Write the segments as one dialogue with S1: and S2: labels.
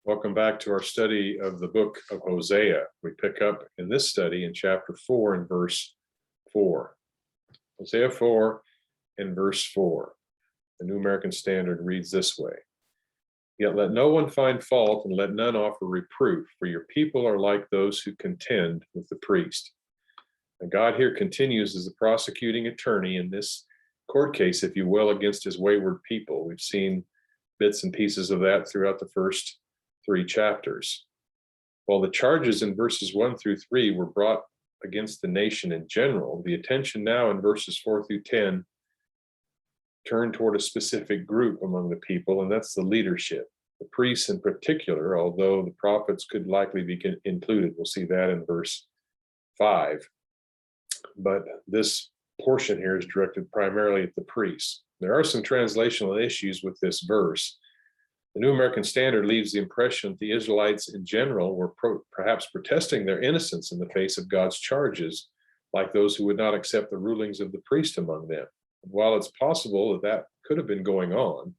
S1: Welcome back to our study of the book of Hosea. We pick up in this study in chapter 4 and verse 4. Hosea 4 and verse 4. The New American Standard reads this way. Yet let no one find fault and let none offer reproof, for your people are like those who contend with the priest. And God here continues as the prosecuting attorney in this court case, if you will, against his wayward people. We've seen bits and pieces of that throughout the first 3 chapters. While the charges in verses 1 through 3 were brought against the nation in general, the attention now in verses 4 through 10 turned toward a specific group among the people, and that's the leadership. The priests in particular, although the prophets could likely be included. We'll see that in verse 5. But this portion here is directed primarily at the priests. There are some translational issues with this verse. The New American Standard leaves the impression that the Israelites in general were perhaps protesting their innocence in the face of God's charges, like those who would not accept the rulings of the priest among them. And while it's possible that that could have been going on,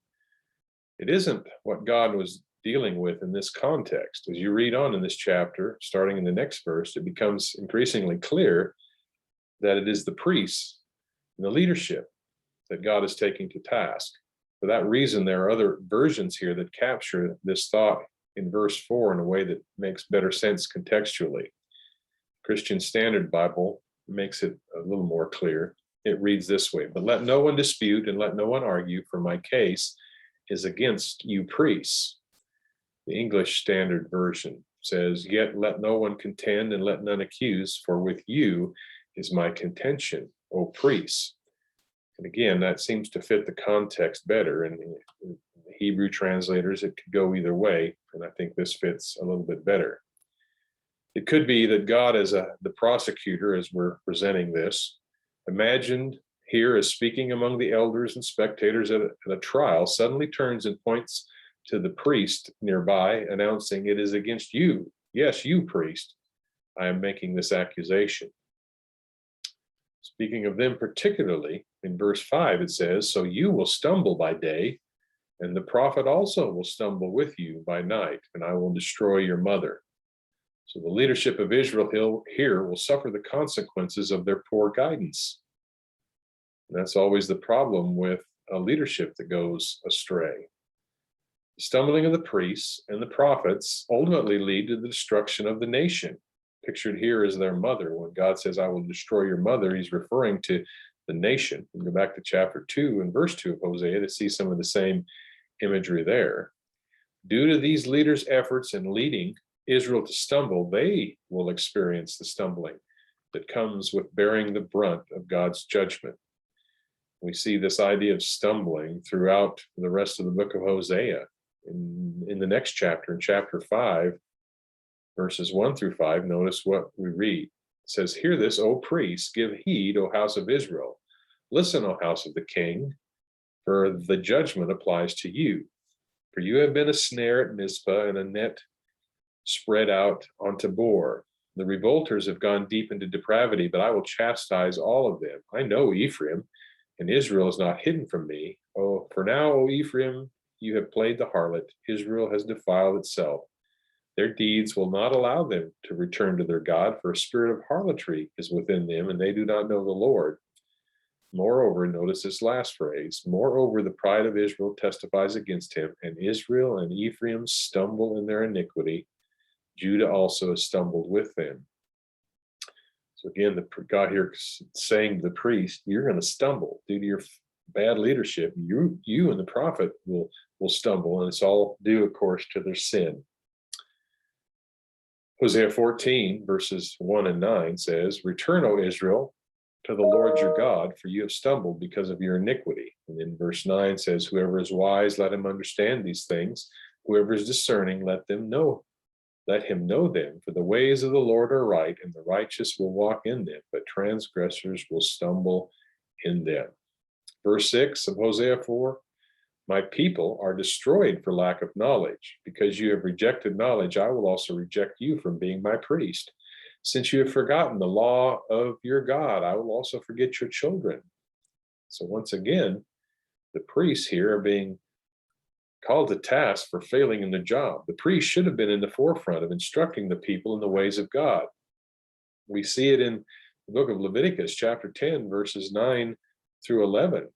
S1: it isn't what God was dealing with in this context. As you read on in this chapter, starting in the next verse, it becomes increasingly clear that it is the priests and the leadership that God is taking to task. For that reason, there are other versions here that capture this thought in verse 4 in a way that makes better sense contextually. Christian Standard Bible makes it a little more clear. It reads this way, but let no one dispute and let no one argue, for my case is against you priests. The English Standard Version says, yet let no one contend and let none accuse, for with you is my contention, O priests. And again, that seems to fit the context better. And in the Hebrew translators, it could go either way. And I think this fits a little bit better. It could be that God, as the prosecutor, as we're presenting this, imagined here as speaking among the elders and spectators at a trial, suddenly turns and points to the priest nearby, announcing, it is against you. Yes, you priest. I am making this accusation. Speaking of them particularly, in verse 5 it says, so you will stumble by day, and the prophet also will stumble with you by night, and I will destroy your mother. So the leadership of Israel here will suffer the consequences of their poor guidance. And that's always the problem with a leadership that goes astray. The stumbling of the priests and the prophets ultimately lead to the destruction of the nation. Pictured here is their mother. When God says, I will destroy your mother, he's referring to the nation. We go back to chapter 2 and verse 2 of Hosea to see some of the same imagery there. Due to these leaders' efforts in leading Israel to stumble, they will experience the stumbling that comes with bearing the brunt of God's judgment. We see this idea of stumbling throughout the rest of the book of Hosea. In the next chapter, in chapter 5, verses 1 through 5, notice what we read. It says, hear this, O priests, give heed, O house of Israel. Listen, O house of the king, for the judgment applies to you. For you have been a snare at Mizpah and a net spread out on Tabor. The revolters have gone deep into depravity, but I will chastise all of them. I know Ephraim, and Israel is not hidden from me. Oh, for now, O Ephraim, you have played the harlot. Israel has defiled itself. Their deeds will not allow them to return to their God, for a spirit of harlotry is within them, and they do not know the Lord. Moreover, notice this last phrase, moreover, the pride of Israel testifies against him, and Israel and Ephraim stumble in their iniquity. Judah also has stumbled with them. So again, God here saying to the priest, you're going to stumble due to your bad leadership. You and the prophet will stumble, and it's all due, of course, to their sin. Hosea 14, verses 1 and 9 says, return, O Israel, to the Lord your God, for you have stumbled because of your iniquity. And then verse 9 says, whoever is wise, let him understand these things. Whoever is discerning, let him know them. For the ways of the Lord are right, and the righteous will walk in them, but transgressors will stumble in them. Verse 6 of Hosea 4, my people are destroyed for lack of knowledge. Because you have rejected knowledge, I will also reject you from being my priest. Since you have forgotten the law of your God, I will also forget your children. So once again, the priests here are being called to task for failing in the job. The priest should have been in the forefront of instructing the people in the ways of God. We see it in the book of Leviticus, chapter 10, verses 9 through 11.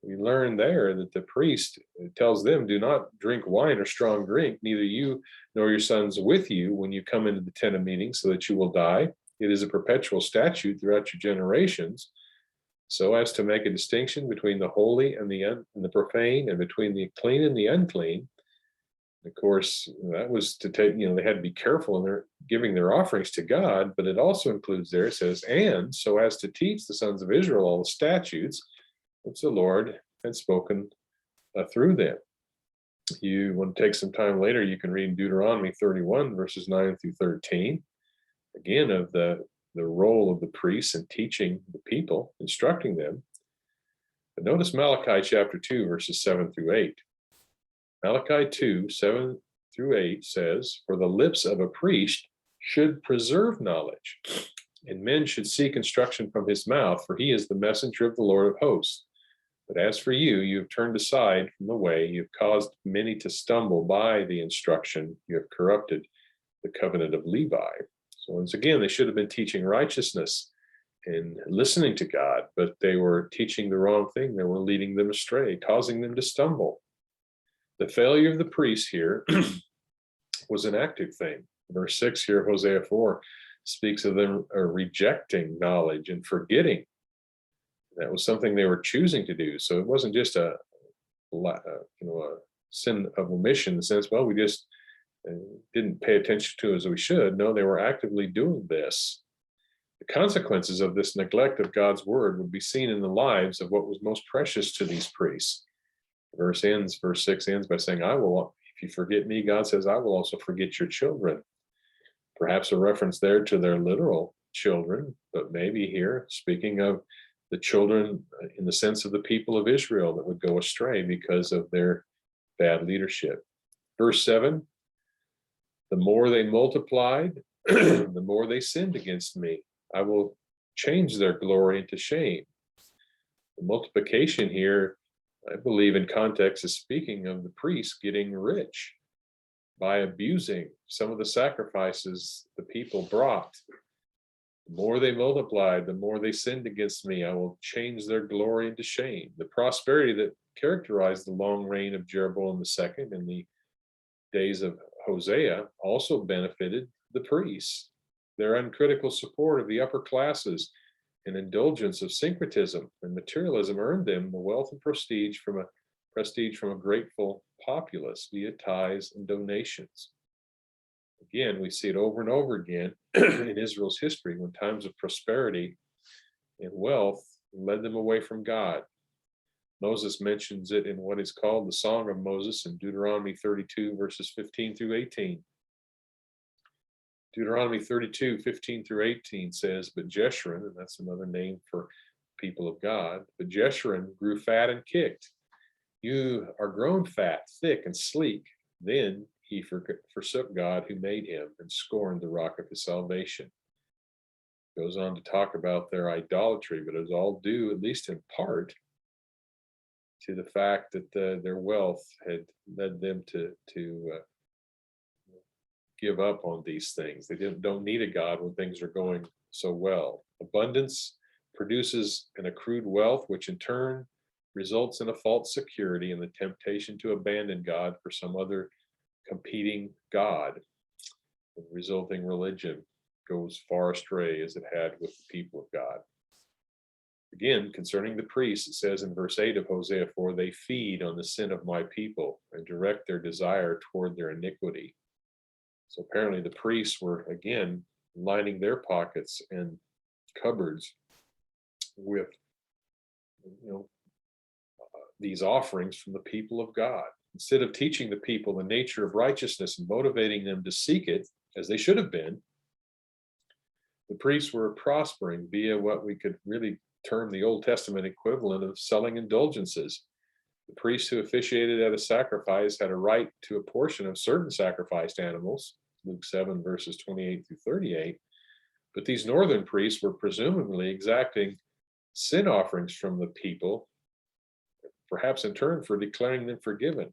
S1: We learn there that the priest tells them, do not drink wine or strong drink, neither you nor your sons with you when you come into the tent of meeting, so that you will die. It is a perpetual statute throughout your generations, so as to make a distinction between the holy and the profane, and between the clean and the unclean. Of course, that was to take, they had to be careful in their giving their offerings to God, but it also includes there, it says, and so as to teach the sons of Israel all the statutes which the Lord had spoken through them. You want to take some time later, you can read Deuteronomy 31, verses 9 through 13, again, of the role of the priests in teaching the people, instructing them. But notice Malachi chapter 2, verses 7 through 8. Malachi 2, 7 through 8 says, for the lips of a priest should preserve knowledge, and men should seek instruction from his mouth, for he is the messenger of the Lord of hosts. But as for you, you have turned aside from the way, you have caused many to stumble by the instruction, you have corrupted the covenant of Levi. So once again, they should have been teaching righteousness and listening to God, but they were teaching the wrong thing. They were leading them astray, causing them to stumble. The failure of the priests here was an active thing. Verse 6 here, Hosea 4, speaks of them rejecting knowledge and forgetting. That was something they were choosing to do. So it wasn't just a sin of omission in the sense, well, we just didn't pay attention to as we should. No, they were actively doing this. The consequences of this neglect of God's word would be seen in the lives of what was most precious to these priests. Verse 6 ends by saying, I will, if you forget me, God says, I will also forget your children. Perhaps a reference there to their literal children, but maybe here speaking of the children in the sense of the people of Israel that would go astray because of their bad leadership. Verse 7, the more they multiplied, the more they sinned against me. I will change their glory into shame. The multiplication here, I believe in context, is speaking of the priests getting rich by abusing some of the sacrifices the people brought. The more they multiplied, the more they sinned against me. I will change their glory into shame. The prosperity that characterized the long reign of Jeroboam II in the days of Hosea also benefited the priests. Their uncritical support of the upper classes and indulgence of syncretism and materialism earned them the wealth and prestige from a grateful populace via tithes and donations. Again, we see it over and over again in Israel's history when times of prosperity and wealth led them away from God. Moses mentions it in what is called the Song of Moses in Deuteronomy 32, verses 15 through 18. Deuteronomy 32, 15 through 18 says, but Jeshurun, and that's another name for people of God, but Jeshurun grew fat and kicked. You are grown fat, thick, and sleek. Then he forsook God who made him and scorned the rock of his salvation. Goes on to talk about their idolatry, but it was all due, at least in part, to the fact that their wealth had led them to give up on these things. They don't need a God when things are going so well. Abundance produces an accrued wealth, which in turn results in a false security and the temptation to abandon God for some other competing God. The resulting religion goes far astray as it had with the people of God. Again, concerning the priests, it says in verse 8 of Hosea 4, they feed on the sin of my people and direct their desire toward their iniquity. So apparently the priests were, again, lining their pockets and cupboards with these offerings from the people of God. Instead of teaching the people the nature of righteousness and motivating them to seek it, as they should have been, the priests were prospering via what we could really term the Old Testament equivalent of selling indulgences. The priests who officiated at a sacrifice had a right to a portion of certain sacrificed animals, Luke 7, verses 28 through 38, but these northern priests were presumably exacting sin offerings from the people, perhaps in turn for declaring them forgiven.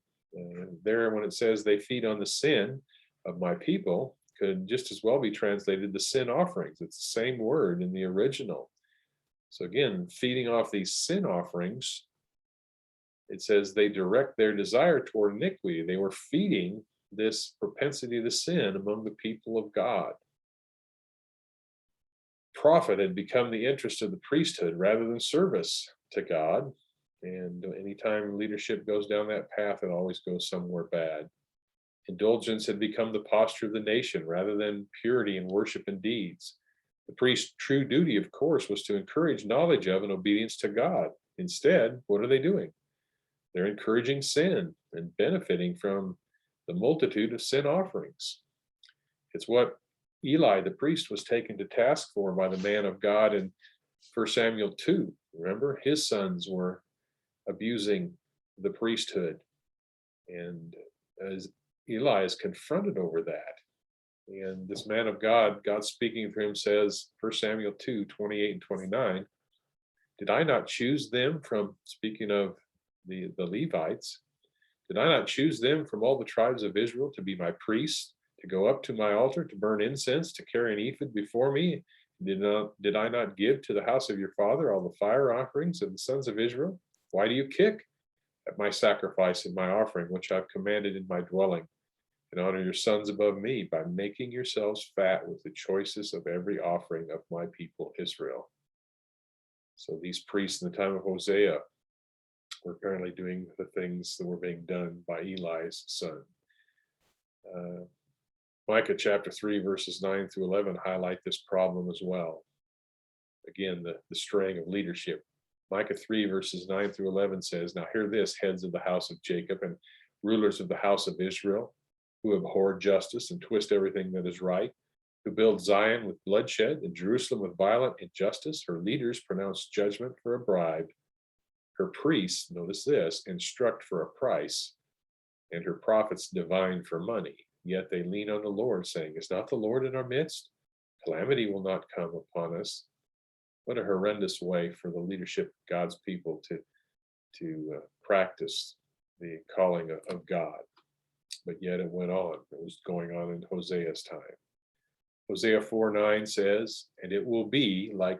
S1: There, when it says they feed on the sin of my people, could just as well be translated the sin offerings. It's the same word in the original. So again, feeding off these sin offerings, it says they direct their desire toward iniquity. They were feeding this propensity to sin among the people of God. Profit had become the interest of the priesthood rather than service to God. And anytime leadership goes down that path, it always goes somewhere bad. Indulgence had become the posture of the nation rather than purity in worship and deeds. The priest's true duty, of course, was to encourage knowledge of and obedience to God. Instead, what are they doing? They're encouraging sin and benefiting from the multitude of sin offerings. It's what Eli, the priest, was taken to task for by the man of God in 1 Samuel 2. Remember, his sons were abusing the priesthood. And as Eli is confronted over that, and this man of God, God speaking through him, says, 1 Samuel 2, 28 and 29, did I not choose them from, speaking of the Levites, did I not choose them from all the tribes of Israel to be my priests, to go up to my altar, to burn incense, to carry an ephod before me? Did I not give to the house of your father all the fire offerings of the sons of Israel? Why do you kick at my sacrifice and my offering, which I've commanded in my dwelling? And honor your sons above me by making yourselves fat with the choicest of every offering of my people Israel. So these priests in the time of Hosea were apparently doing the things that were being done by Eli's son. Micah chapter 3, verses 9 through 11 highlight this problem as well. Again, the straying of leadership. Micah 3, verses 9 through 11 says, now hear this, heads of the house of Jacob and rulers of the house of Israel, who abhor justice and twist everything that is right, who build Zion with bloodshed and Jerusalem with violent injustice. Her leaders pronounce judgment for a bribe. Her priests, notice this, instruct for a price, and her prophets divine for money. Yet they lean on the Lord, saying, is not the Lord in our midst? Calamity will not come upon us. What a horrendous way for the leadership of God's people to practice the calling of God. But yet it went on. It was going on in Hosea's time. Hosea 4:9 says, and it will be like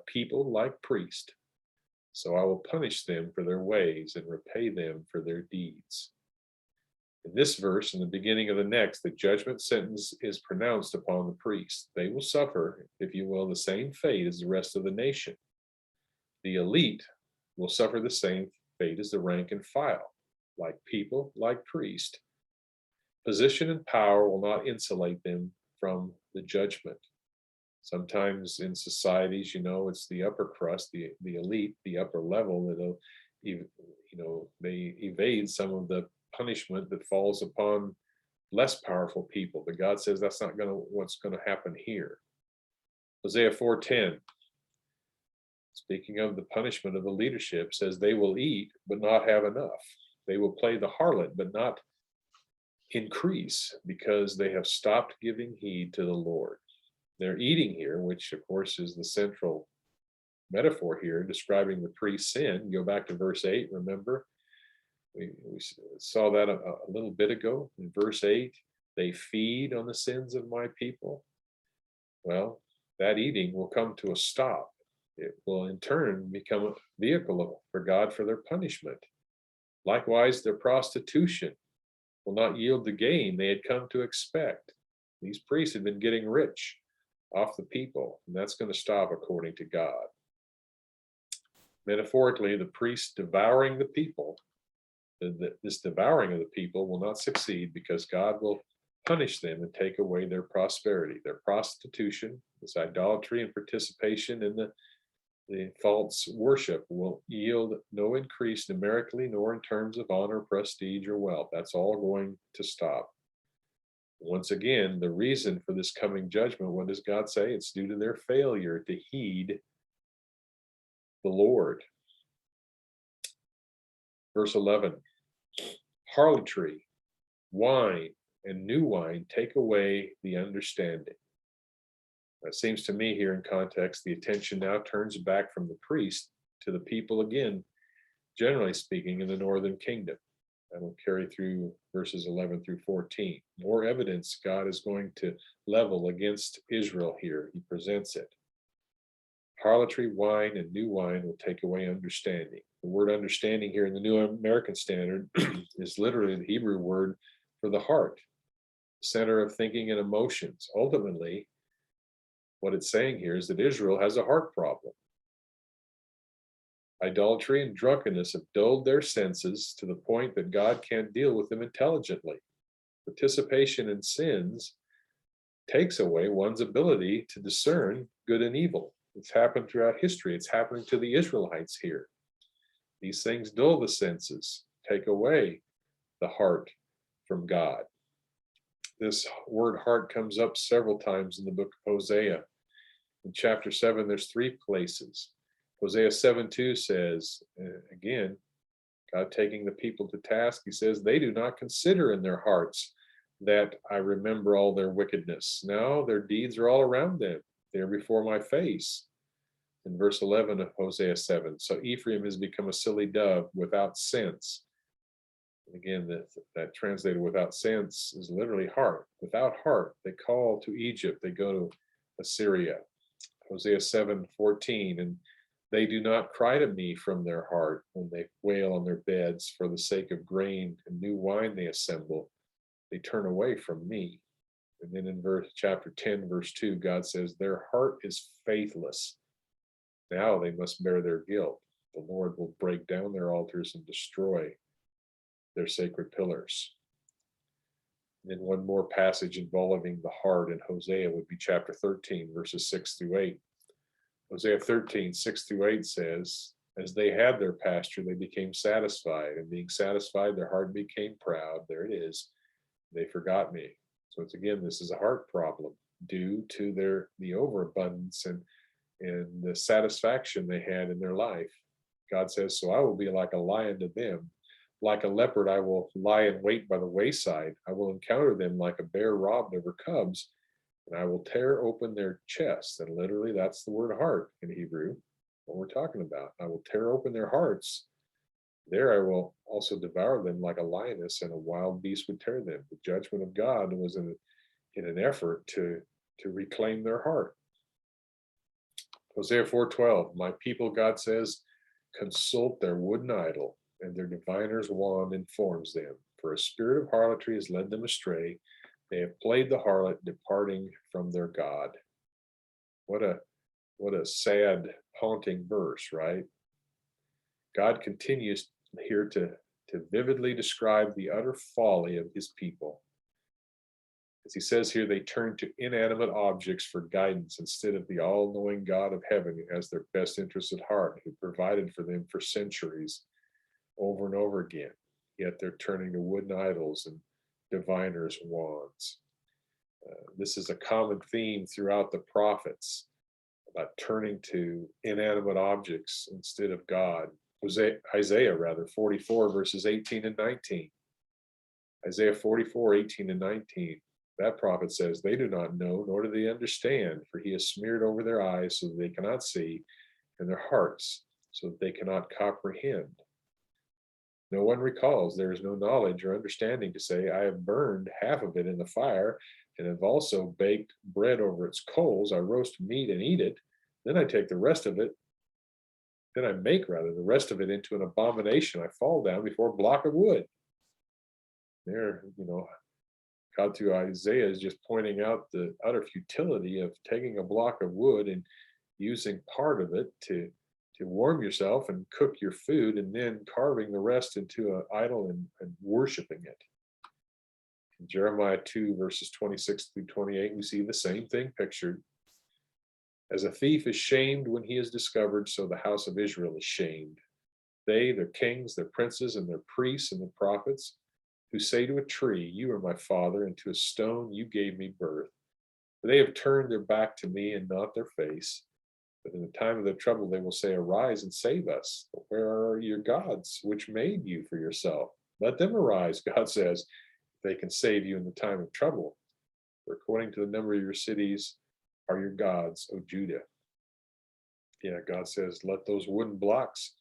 S1: people like priest. So I will punish them for their ways and repay them for their deeds. In this verse, in the beginning of the next, the judgment sentence is pronounced upon the priests. They will suffer, if you will, the same fate as the rest of the nation. The elite will suffer the same fate as the rank and file, like people, like priest. Position and power will not insulate them from the judgment. Sometimes in societies, it's the upper crust, the elite, the upper level that'll, they evade some of the punishment that falls upon less powerful people. But God says that's not what's going to happen here. Hosea 4:10, speaking of the punishment of the leadership, says they will eat but not have enough. They will play the harlot but not increase, because they have stopped giving heed to the Lord. They're eating here, which of course is the central metaphor here, describing the priest's sin. Go back to verse 8, remember? We saw that a little bit ago. In verse 8, they feed on the sins of my people. Well, that eating will come to a stop. It will in turn become a vehicle for God for their punishment. Likewise, their prostitution will not yield the gain they had come to expect. These priests had been getting rich off the people, and that's going to stop according to God. Metaphorically, the priests devouring the people, this devouring of the people will not succeed, because God will punish them and take away their prosperity. Their prostitution, this idolatry and participation in the false worship, will yield no increase numerically nor in terms of honor, prestige, or wealth. That's all going to stop. Once again, the reason for this coming judgment, what does God say? It's due to their failure to heed the Lord. Verse 11, harlotry, wine, and new wine take away the understanding. It seems to me here in context, the attention now turns back from the priest to the people again, generally speaking, in the northern kingdom. That'll carry through verses 11 through 14. More evidence God is going to level against Israel here. He presents it. Harlotry, wine, and new wine will take away understanding. The word understanding here in the New American Standard is literally the Hebrew word for the heart, center of thinking and emotions. Ultimately, what it's saying here is that Israel has a heart problem. Idolatry and drunkenness have dulled their senses to the point that God can't deal with them intelligently. Participation in sins takes away one's ability to discern good and evil. It's happened throughout history. It's happening to the Israelites here. These things dull the senses, take away the heart from God. This word heart comes up several times in the book of Hosea. In chapter 7, there's 3 places. Hosea 7:2 says, again, God taking the people to task, he says, they do not consider in their hearts that I remember all their wickedness. No, their deeds are all around them. They're before my face. In verse 11 of Hosea 7, so Ephraim has become a silly dove without sense. And again, that translated without sense is literally heart. Without heart, they call to Egypt, they go to Assyria. Hosea 7:14, and they do not cry to me from their heart when they wail on their beds for the sake of grain and new wine they assemble. They turn away from me. And then in chapter 10, verse 2, God says, their heart is faithless. Now they must bear their guilt. The Lord will break down their altars and destroy their sacred pillars. And then one more passage involving the heart in Hosea would be chapter 13, verses 6 through 8. Hosea 13, 6 through 8 says, as they had their pasture, they became satisfied, and being satisfied, their heart became proud. There it is. They forgot me. So it's again, this is a heart problem due to the overabundance and the satisfaction they had in their life. God says, so I will be like a lion to them. Like a leopard, I will lie in wait by the wayside. I will encounter them like a bear robbed of her cubs, and I will tear open their chests. And literally, that's the word heart in Hebrew, what we're talking about. I will tear open their hearts. There I will also devour them like a lioness, and a wild beast would tear them. The judgment of God was in an effort to reclaim their heart. Hosea 4:12, my people, God says, consult their wooden idol, and their diviner's wand informs them. For a spirit of harlotry has led them astray. They have played the harlot, departing from their God. What a sad, haunting verse, right? God continues here to vividly describe the utter folly of his people. As he says here, they turn to inanimate objects for guidance instead of the all-knowing God of heaven who has their best interests at heart, who provided for them for centuries over and over again. Yet they're turning to wooden idols and diviners' wands. This is a common theme throughout the prophets about turning to inanimate objects instead of God. Isaiah 44, verses 18 and 19. Isaiah 44, 18 and 19. That prophet says, they do not know, nor do they understand, for he has smeared over their eyes so that they cannot see, and their hearts so that they cannot comprehend. No one recalls, there is no knowledge or understanding to say, I have burned half of it in the fire, and have also baked bread over its coals. I roast meat and eat it. Then I take the rest of it, then I make the rest of it into an abomination. I fall down before a block of wood. There, God through Isaiah is just pointing out the utter futility of taking a block of wood and using part of it to warm yourself and cook your food, and then carving the rest into an idol and worshiping it. In Jeremiah 2, verses 26 through 28, we see the same thing pictured. As a thief is shamed when he is discovered, so the house of Israel is shamed. They, their kings, their princes, and their priests and the prophets, who say to a tree, you are my father, and to a stone, you gave me birth. For they have turned their back to me and not their face. But in the time of their trouble, they will say, arise and save us. But where are your gods, which made you for yourself? Let them arise, God says, if they can save you in the time of trouble. For according to the number of your cities are your gods, O Judah. Yeah, God says, let those wooden blocks,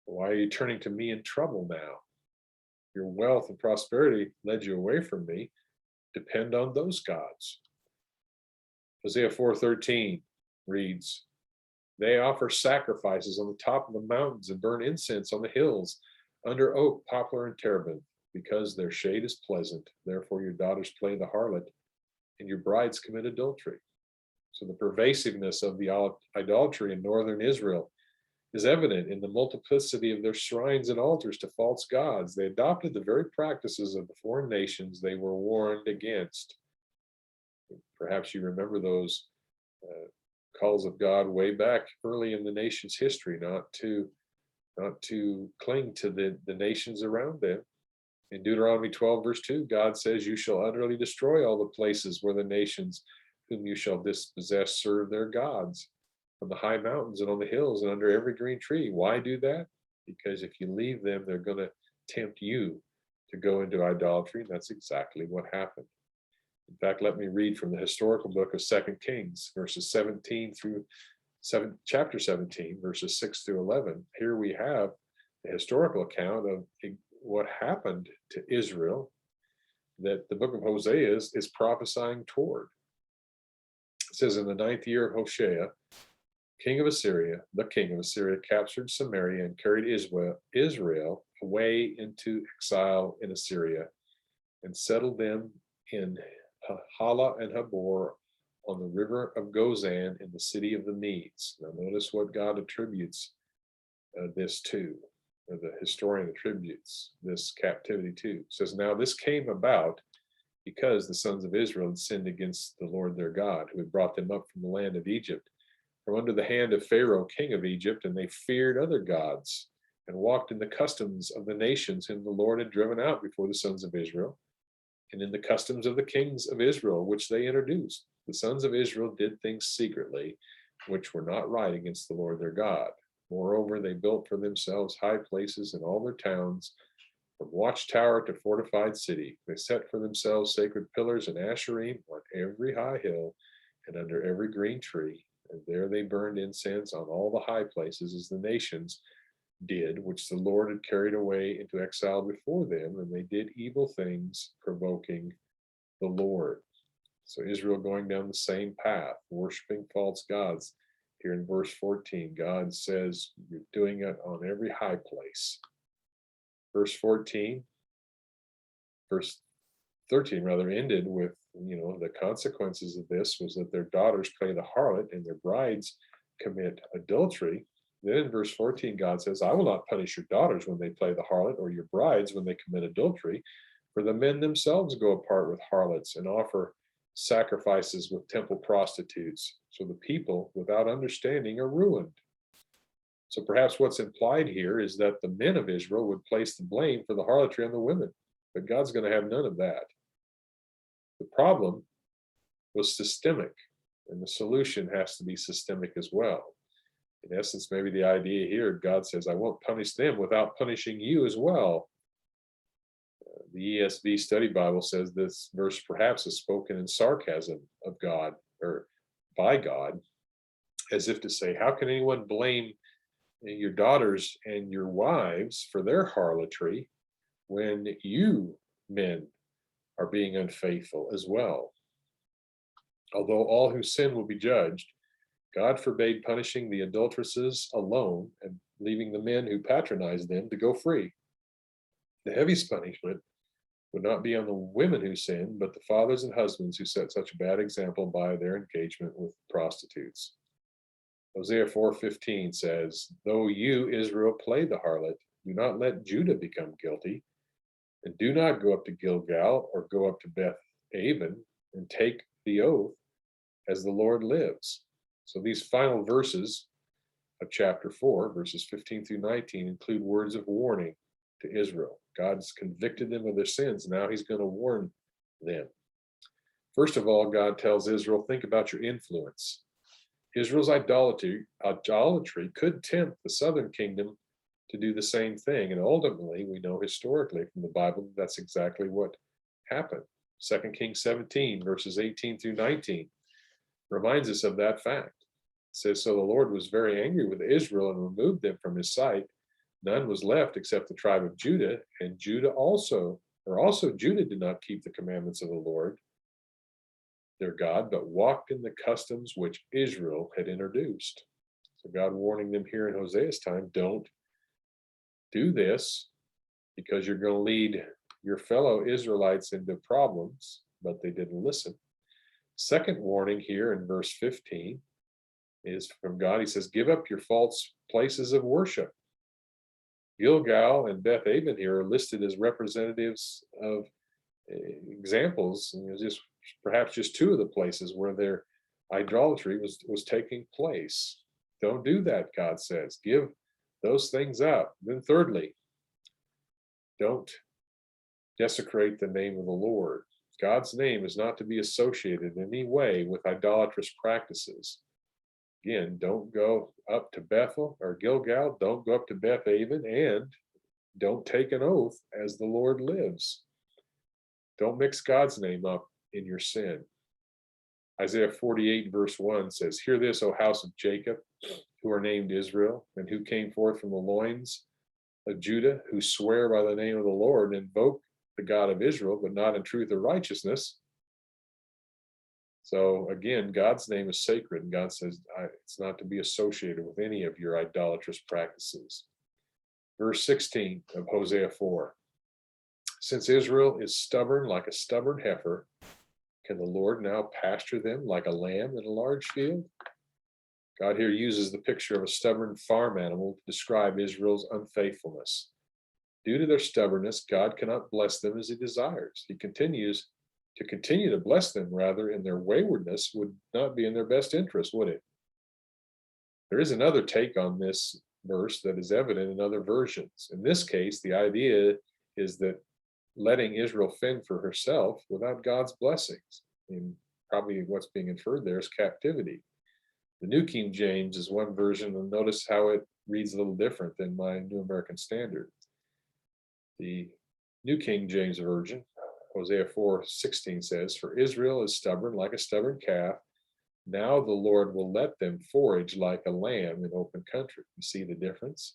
S1: why are you turning to me in trouble now? your wealth and prosperity led you away from me. Depend on those gods. Hosea 4:13 reads, they offer sacrifices on the top of the mountains and burn incense on the hills under oak, poplar, and terebinth, because their shade is pleasant. Therefore your daughters play the harlot and your brides commit adultery. So the pervasiveness of the idolatry in northern Israel is evident in the multiplicity of their shrines and altars to false gods. They adopted the very practices of the foreign nations they were warned against. Perhaps you remember those calls of God way back early in the nation's history, not to cling to the nations around them. In Deuteronomy 12, verse 2, God says, you shall utterly destroy all the places where the nations whom you shall dispossess serve their gods, on the high mountains and on the hills and under every green tree. Why do that? Because if you leave them, they're going to tempt you to go into idolatry. And that's exactly what happened. In fact, let me read from the historical book of 2 Kings, chapter 17, verses 6 through 11. Here we have the historical account of what happened to Israel that the book of Hosea is prophesying toward. It says, in the 9th year of Hosea, the king of Assyria captured Samaria and carried Israel away into exile in Assyria and settled them in Hala and Habor on the river of Gozan in the city of the Medes. Now notice what God attributes this to, or the historian attributes this captivity to. It says, now this came about because the sons of Israel had sinned against the Lord their God, who had brought them up from the land of Egypt, from under the hand of Pharaoh, king of Egypt, and they feared other gods and walked in the customs of the nations whom the Lord had driven out before the sons of Israel, and in the customs of the kings of Israel, which they introduced. The sons of Israel did things secretly, which were not right against the Lord their God. Moreover, they built for themselves high places in all their towns, from watchtower to fortified city. They set for themselves sacred pillars and asherim on every high hill and under every green tree. And there they burned incense on all the high places, as the nations did, which the Lord had carried away into exile before them. And they did evil things, provoking the Lord. So Israel going down the same path, worshiping false gods. Here in verse 14, God says, you're doing it on every high place. Verse 13 rather ended with, the consequences of this was that their daughters play the harlot and their brides commit adultery. Then in verse 14, God says, I will not punish your daughters when they play the harlot, or your brides when they commit adultery, for the men themselves go apart with harlots and offer sacrifices with temple prostitutes. So the people, without understanding, are ruined. So perhaps what's implied here is that the men of Israel would place the blame for the harlotry on the women, but God's going to have none of that. The problem was systemic, and the solution has to be systemic as well. In essence, maybe the idea here, God says, I won't punish them without punishing you as well. The ESV Study Bible says this verse perhaps is spoken in sarcasm of God, or by God, as if to say, how can anyone blame your daughters and your wives for their harlotry when you men are being unfaithful as well? Although all who sin will be judged, God forbade punishing the adulteresses alone and leaving the men who patronize them to go free. The heaviest punishment would not be on the women who sin, but the fathers and husbands who set such a bad example by their engagement with prostitutes. Hosea 4:15 says, though you, Israel, play the harlot, do not let Judah become guilty, and do not go up to Gilgal or go up to Beth Aven and take the oath as the Lord lives. So these final verses of chapter 4, verses 15 through 19, include words of warning to Israel. God's convicted them of their sins. Now he's going to warn them. First of all, God tells Israel, think about your influence. Israel's idolatry could tempt the southern kingdom to do the same thing. And ultimately, we know historically from the Bible, that's exactly what happened. 2 Kings 17, verses 18 through 19, reminds us of that fact. It says, so the Lord was very angry with Israel and removed them from his sight, None was left except the tribe of Judah, and Judah Judah did not keep the commandments of the Lord their God, but walked in the customs which Israel had introduced. So God warning them here in Hosea's time, don't do this because you're going to lead your fellow Israelites into problems, but they didn't listen. Second warning here in verse 15 is from God. He says, give up your false places of worship. Gilgal and Beth here are listed as representatives of examples, and just perhaps just two of the places where their idolatry was taking place. Don't do that, God says. Give those things up. Then thirdly, don't desecrate the name of the Lord. God's name is not to be associated in any way with idolatrous practices. Again, don't go up to Bethel or Gilgal, don't go up to Beth and don't take an oath as the Lord lives. Don't mix God's name up in your sin. Isaiah 48 verse 1 says, hear this, O house of Jacob, who are named Israel, and who came forth from the loins of Judah, who swear by the name of the Lord, and invoke the God of Israel, but not in truth or righteousness. So again, God's name is sacred, and God says it's not to be associated with any of your idolatrous practices. Verse 16 of Hosea 4. Since Israel is stubborn like a stubborn heifer, can the Lord now pasture them like a lamb in a large field? God here uses the picture of a stubborn farm animal to describe Israel's unfaithfulness. Due to their stubbornness, God cannot bless them as he desires. He continues to bless them, rather, in their waywardness would not be in their best interest, would it? There is another take on this verse that is evident in other versions. In this case, the idea is that letting Israel fend for herself without God's blessings. And probably what's being inferred there is captivity. The New King James is one version, and notice how it reads a little different than my New American Standard. The New King James Version, Hosea 4:16 says, for Israel is stubborn like a stubborn calf. Now the Lord will let them forage like a lamb in open country. You see the difference?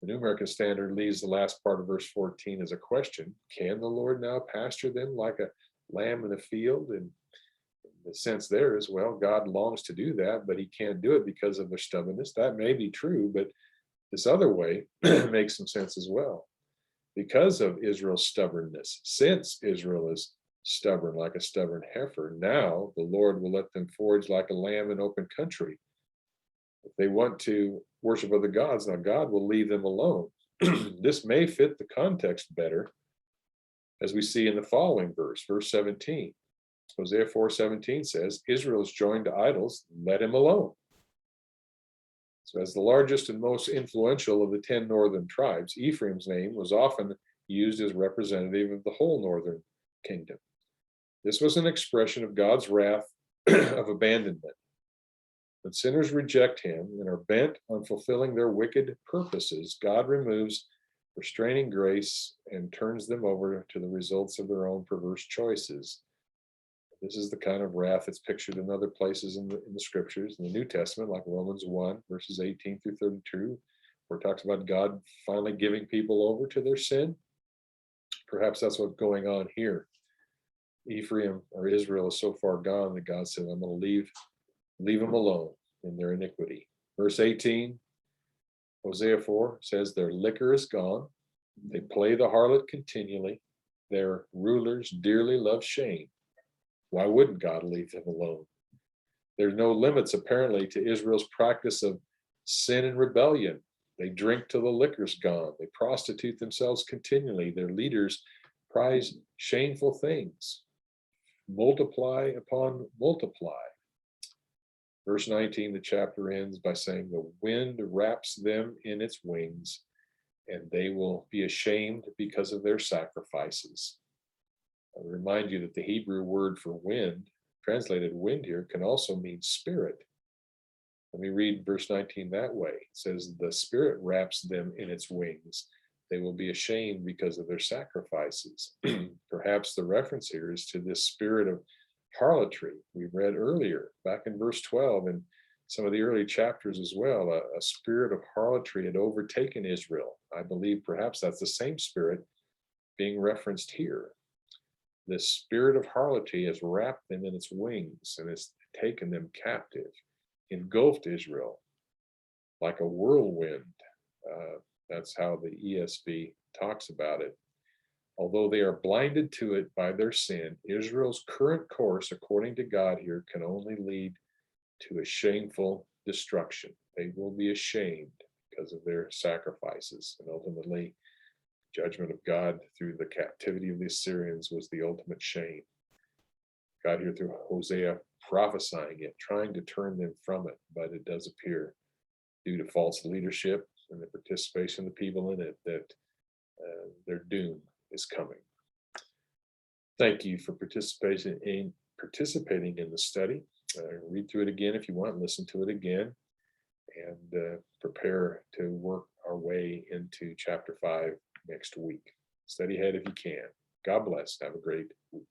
S1: The New American Standard leaves the last part of verse 14 as a question. Can the Lord now pasture them like a lamb in a field? And the sense there is, well, God longs to do that, but he can't do it because of their stubbornness. That may be true, but this other way makes some sense as well. Because of Israel's stubbornness, since Israel is stubborn like a stubborn heifer, now the Lord will let them forage like a lamb in open country. If they want to worship other gods, now God will leave them alone. This may fit the context better, as we see in the following verse 17. Hosea 4:17 says, Israel is joined to idols, let him alone. So as the largest and most influential of the 10 northern tribes, Ephraim's name was often used as representative of the whole northern kingdom. This was an expression of God's wrath of abandonment. When sinners reject him and are bent on fulfilling their wicked purposes, God removes restraining grace and turns them over to the results of their own perverse choices. This is the kind of wrath that's pictured in other places in the scriptures, in the New Testament, like Romans 1, verses 18 through 32, where it talks about God finally giving people over to their sin. Perhaps that's what's going on here. Ephraim or Israel is so far gone that God said, I'm going to leave them alone in their iniquity. Verse 18, Hosea 4 says, their liquor is gone. They play the harlot continually. Their rulers dearly love shame. Why wouldn't God leave them alone? There's no limits, apparently, to Israel's practice of sin and rebellion. They drink till the liquor's gone. They prostitute themselves continually. Their leaders prize shameful things. Multiply upon multiply. Verse 19, the chapter ends by saying, the wind wraps them in its wings, and they will be ashamed because of their sacrifices. I remind you that the Hebrew word for wind, translated wind here, can also mean spirit. Let me read verse 19 that way. It says, the spirit wraps them in its wings. They will be ashamed because of their sacrifices. Perhaps the reference here is to this spirit of harlotry we read earlier, back in verse 12 in some of the early chapters as well, a spirit of harlotry had overtaken Israel. I believe perhaps that's the same spirit being referenced here. This spirit of harlotry has wrapped them in its wings and has taken them captive, engulfed Israel like a whirlwind. That's how the ESV talks about it. Although they are blinded to it by their sin, Israel's current course, according to God here, can only lead to a shameful destruction. They will be ashamed because of their sacrifices, and ultimately judgment of God through the captivity of the Assyrians was the ultimate shame. God here through Hosea prophesying it, trying to turn them from it, but it does appear due to false leadership and the participation of the people in it that their doom is coming. Thank you for participating in the study. Read through it again if you want, listen to it again, and prepare to work our way into chapter 5 next week. Study ahead if you can. God bless. Have a great week.